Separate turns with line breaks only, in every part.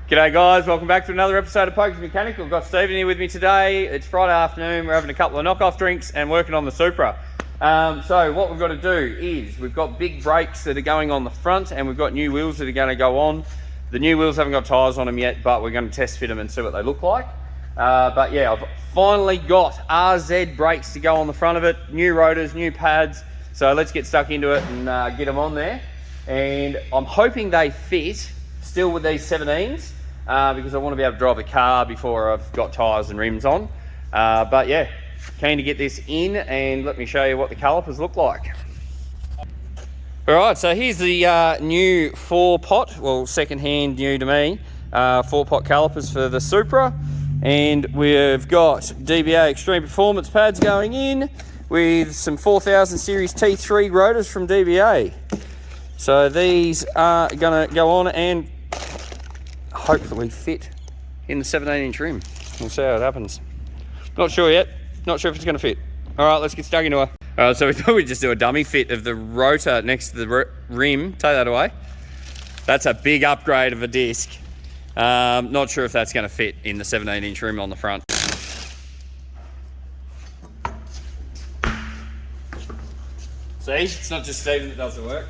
G'day guys, welcome back to another episode of Pokey Mechanical. We've got Stephen here with me today. It's Friday afternoon, we're having a couple of knockoff drinks and working on the Supra. So what we've got to do is, we've got big brakes that are going on the front and we've got new wheels that are going to go on. The new wheels haven't got tyres on them yet, but we're going to test fit them and see what they look like. But yeah, I've finally got RZ brakes to go on the front of it, new rotors, new pads. So let's get stuck into it and get them on there. And I'm hoping they fit still with these 17s. Because I want to be able to drive a car before I've got tyres and rims on. But yeah, keen to get this in and let me show you what the calipers look like. Alright, so here's the new 4-pot, well second-hand new to me, 4-pot calipers for the Supra. And we've got DBA Extreme Performance pads going in with some 4000 series T3 rotors from DBA. So these are going to go on and hopefully fit in the 17-inch rim. We'll see how it happens. Not sure yet. Not sure if it's going to fit. All right, let's get stuck into it. All right, so we thought we'd just do a dummy fit of the rotor next to the rim. Take that away. That's a big upgrade of a disc. Not sure if that's going to fit in the 17-inch rim on the front. See, it's not just Stephen that does the work.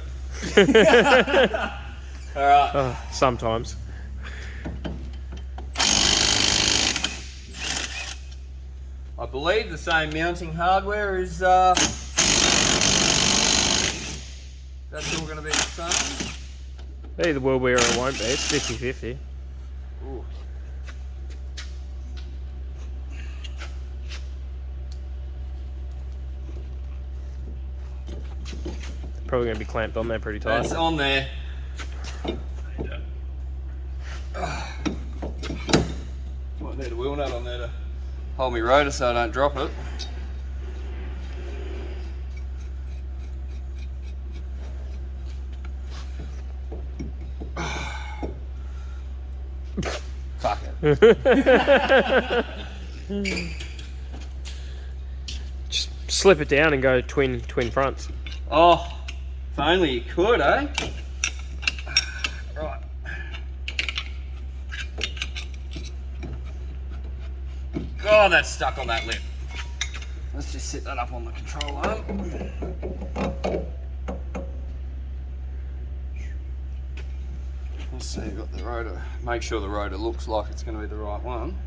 All right.
Sometimes.
I believe the same mounting hardware is, that's all going to be the same.
Either will be or it won't be. It's 50-50.
Ooh.
Probably going to be clamped on there pretty tight.
It's on there. Might need a wheel nut on there to hold me rotor so I don't drop it. Fuck it.
Just slip it down and go twin fronts.
Oh, if only you could, eh? Right. Oh, that's stuck on that lip. Let's just set that up on the control arm. Let's see, got the rotor. Make sure the rotor looks like it's going to be the right one.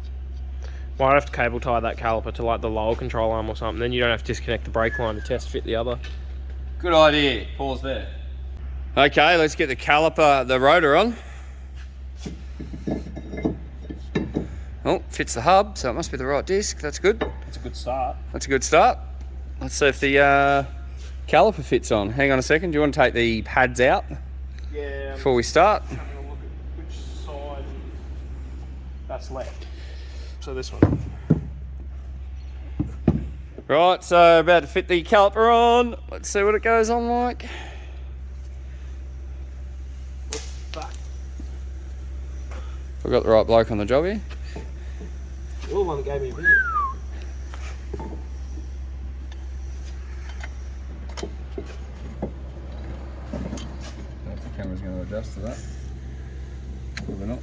Might have to cable tie that caliper to like the lower control arm or something. Then you don't have to disconnect the brake line to test fit the other.
Good idea. Pause there. Okay, let's get the caliper, the rotor on. Oh, fits the hub, so it must be the right disc. That's good.
That's a good start.
That's a good start. Let's see if the caliper fits on. Hang on a second. Do you want to take the pads out?
Yeah.
Before we start?
I'm having a look at which side that's left. So this one.
Right, so about to fit the caliper on. Let's see what it goes on like.
Fuck.
We've got the right bloke on the job here.
You're the one that gave me a video.
If the camera's going to adjust to that. Probably not.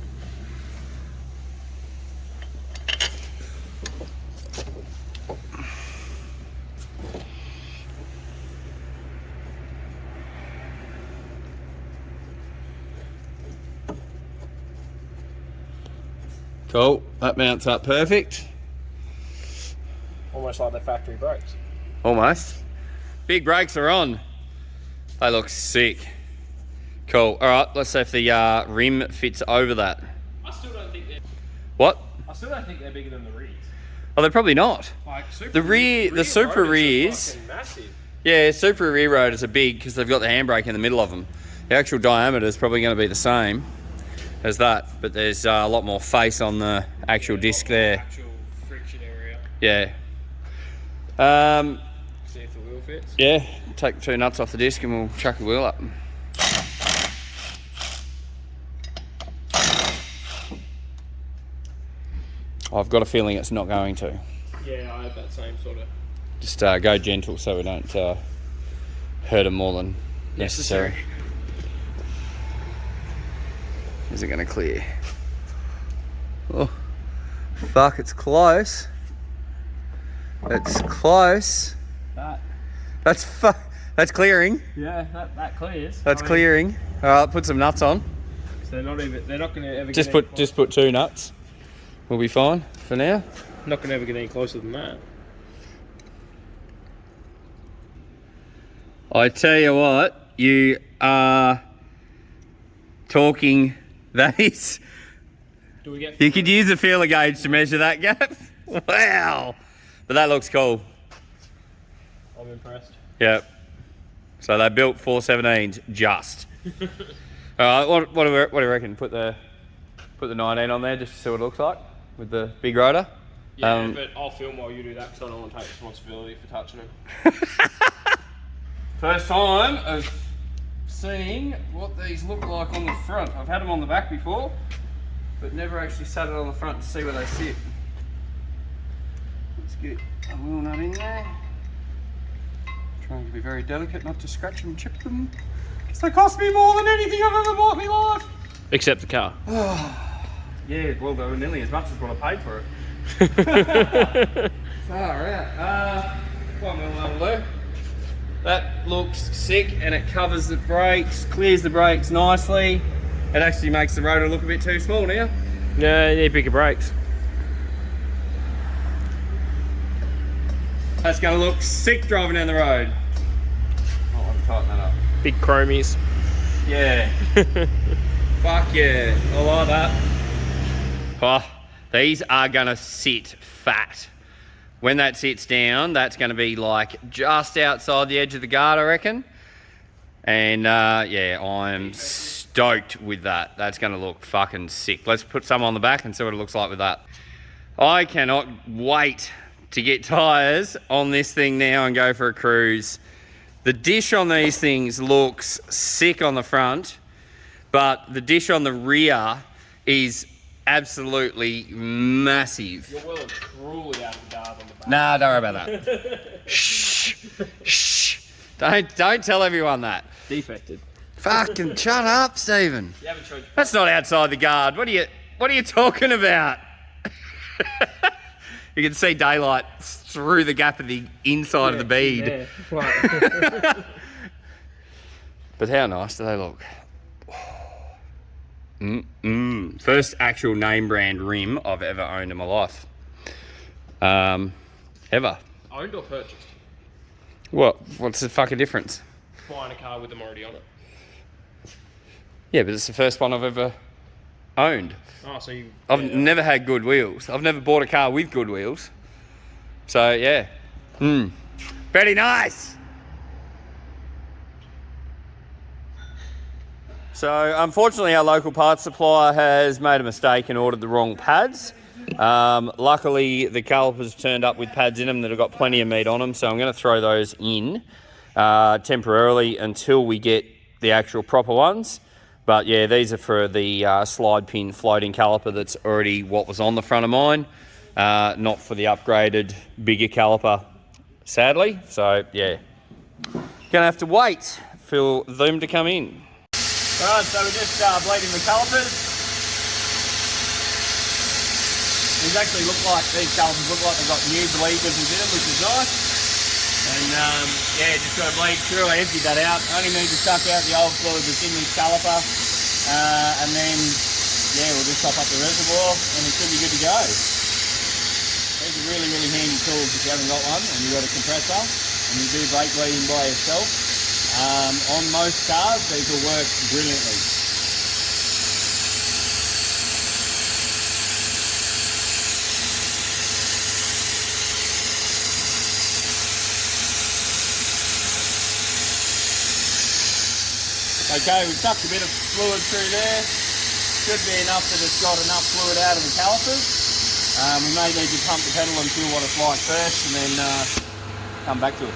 Cool, that mounts up perfect.
Almost like the factory brakes.
Almost. Big brakes are on. They look sick. Cool, alright, let's see if the rim fits over that.
I still don't think they're...
What?
I still don't think they're bigger than the rears.
Oh, they're probably not.
Like,
The Supra rears,
fucking massive.
yeah, Supra rear rotors are big because they've got the handbrake in the middle of them. The actual diameter is probably going to be the same as that, but there's a lot more face on the actual disc there.
Actual friction area.
Yeah.
See if the wheel fits.
Yeah, take the two nuts off the disc and we'll chuck the wheel up. I've got a feeling it's not going to.
Yeah, I have that same sort of...
Just go gentle so we don't hurt them more than necessary. Is it going to clear? Oh, fuck, it's close. It's close. That's clearing.
Yeah, that clears.
That's clearing. All right, put some nuts on.
So they're not going to ever
Just put 2 nuts. We'll be fine for now.
Not going to ever get any closer than that.
I tell you what, you are talking. That is.
Do we get?
You could use a feeler gauge to measure that gap. Wow, but that looks cool.
I'm impressed.
Yep. So they built 417s just. All right, what do you reckon? Put the 19 on there just to see what it looks like with the big rotor.
Yeah, but I'll film while you do that because I don't want to take responsibility for touching them.
First time of seeing what these look like on the front. I've had them on the back before, but never actually sat it on the front to see where they sit. Let's get a wheel nut in there. Trying to be very delicate not to scratch and chip them, because they cost me more than anything I've ever bought in my life.
Except the car.
Yeah, well, they were nearly as much as what I paid for it. Far out. One wheel nut will do. That looks sick, and it covers the brakes, clears the brakes nicely. It actually makes the rotor look a bit too small now.
Yeah, you need bigger brakes.
That's going to look sick driving down the road. I want to tighten that up.
Big chromies.
Yeah. Fuck yeah. I like that. Oh, these are going to sit fat. When that sits down, that's going to be like just outside the edge of the guard, I reckon. And yeah, I'm stoked with that. That's going to look fucking sick. Let's put some on the back and see what it looks like with that. I cannot wait to get tyres on this thing now and go for a cruise. The dish on these things looks sick on the front, but the dish on the rear is absolutely massive.
You're well and truly out of the guard on the back.
Nah, don't worry about that. Shh. Shh. Don't tell everyone that.
Defected.
Fucking shut up, Stephen.
You haven't showed.
That's not outside the guard. What are you talking about? You can see daylight through the gap of the inside of the bead.
Yeah.
But how nice do they look? First actual name brand rim I've ever owned in my life. Ever.
Owned or purchased?
What's the fucking difference?
Buying a car with them already on it.
Yeah, but it's the first one I've ever owned.
Oh, so you...
I've never had good wheels. I've never bought a car with good wheels. So, yeah. Very nice. So, unfortunately, our local parts supplier has made a mistake and ordered the wrong pads. Luckily, the calipers turned up with pads in them that have got plenty of meat on them, so I'm going to throw those in temporarily until we get the actual proper ones. But yeah, these are for the slide pin floating caliper that's already what was on the front of mine, not for the upgraded bigger caliper, sadly. So yeah, gonna have to wait for them to come in. Alright, so we're just bleeding the calipers. These actually look like, these calipers look like they've got new bleeders within them, which is nice. And yeah, just got to bleed through. I emptied that out. Only need to suck out the old fluid that's in this caliper. And then, yeah, we'll just top up the reservoir and it should be good to go. These are really, really handy tools if you haven't got one and you've got a compressor and you do brake bleeding by yourself. On most cars, these will work brilliantly. Okay, we've sucked a bit of fluid through there. Should be enough that it's got enough fluid out of the calipers. We may need to pump the pedal and feel what it's like first and then come back to it.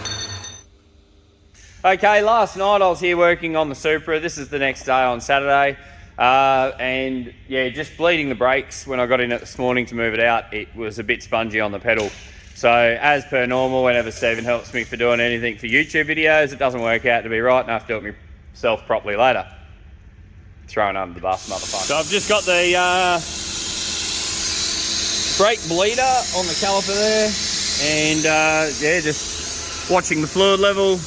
Okay, last night I was here working on the Supra. This is the next day on Saturday. And yeah, just bleeding the brakes when I got in it this morning to move it out, it was a bit spongy on the pedal. So as per normal, whenever Stephen helps me for doing anything for YouTube videos, it doesn't work out to be right and I have to do it myself properly later. Thrown under the bus, motherfucker. So I've just got the brake bleeder on the caliper there, and yeah, just watching the fluid level,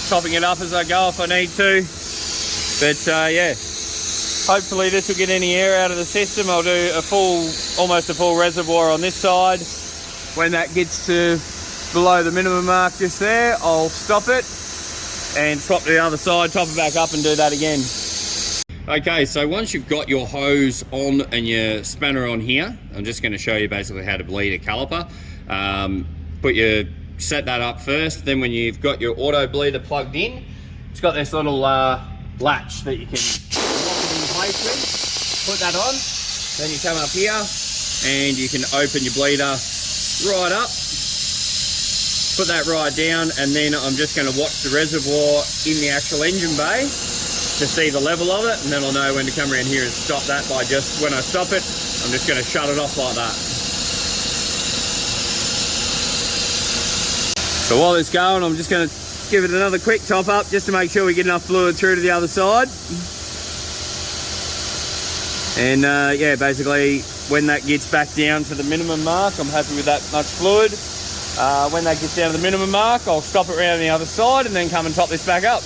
topping it up as I go if I need to. But yeah, hopefully this will get any air out of the system. I'll do a full, almost a full reservoir on this side. When that gets to below the minimum mark just there, I'll stop it and swap to the other side, top it back up and do that again. Okay, so once you've got your hose on and your spanner on here, I'm just going to show you basically how to bleed a caliper. Set that up first, then when you've got your auto bleeder plugged in, it's got this little latch that you can lock it in place with. Put that on, then you come up here and you can open your bleeder right up, put that right down, and then I'm just going to watch the reservoir in the actual engine bay to see the level of it, and then I'll know when to come around here and stop that by just, when I stop it, I'm just going to shut it off like that. So while it's going, I'm just going to give it another quick top up just to make sure we get enough fluid through to the other side. And yeah, basically when that gets back down to the minimum mark, I'm happy with that much fluid. When that gets down to the minimum mark, I'll stop it around the other side and then come and top this back up.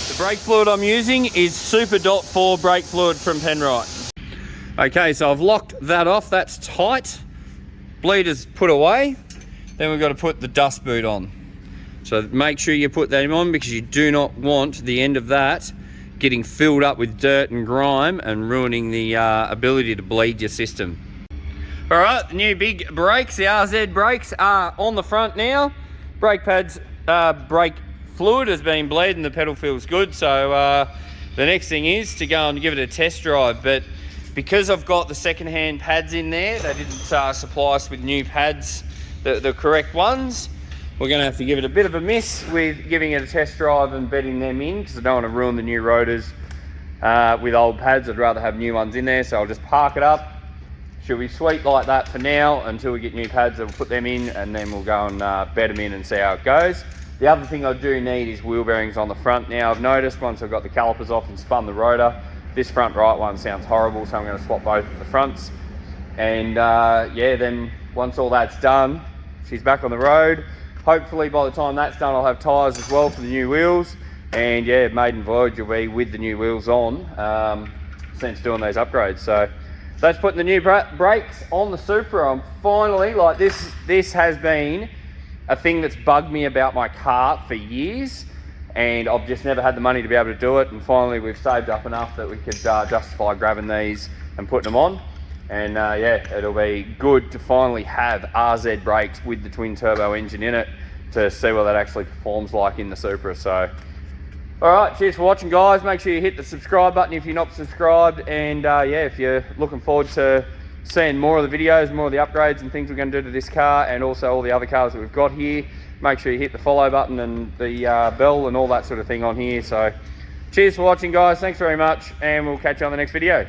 The brake fluid I'm using is Supra .4 brake fluid from Penrite. Okay, so I've locked that off, that's tight. Bleeder's put away. Then we've got to put the dust boot on. So make sure you put that on, because you do not want the end of that getting filled up with dirt and grime and ruining the ability to bleed your system. All right, the new big brakes, the RZ brakes, are on the front now. Brake pads, brake fluid has been bleeding, the pedal feels good. So the next thing is to go and give it a test drive. But because I've got the second-hand pads in there, they didn't supply us with new pads, the correct ones. We're going to have to give it a bit of a miss with giving it a test drive and bedding them in, because I don't want to ruin the new rotors with old pads. I'd rather have new ones in there, so I'll just park it up. Should be sweet like that for now until we get new pads. We'll put them in and then we'll go and bed them in and see how it goes. The other thing I do need is wheel bearings on the front. Now I've noticed once I've got the calipers off and spun the rotor, this front right one sounds horrible, so I'm going to swap both of the fronts. And yeah, then once all that's done, she's back on the road. Hopefully by the time that's done, I'll have tyres as well for the new wheels. And yeah, maiden voyage will be with the new wheels on since doing those upgrades. So that's putting the new brakes on the Supra. I'm finally, like this has been a thing that's bugged me about my car for years, and I've just never had the money to be able to do it. And finally we've saved up enough that we could justify grabbing these and putting them on. And yeah, it'll be good to finally have RZ brakes with the twin turbo engine in it to see what that actually performs like in the Supra. So all right, cheers for watching, guys. Make sure you hit the subscribe button if you're not subscribed. And yeah, if you're looking forward to seeing more of the videos, more of the upgrades and things we're going to do to this car, and also all the other cars that we've got here, make sure you hit the follow button and the bell and all that sort of thing on here. So cheers for watching, guys. Thanks very much, and we'll catch you on the next video.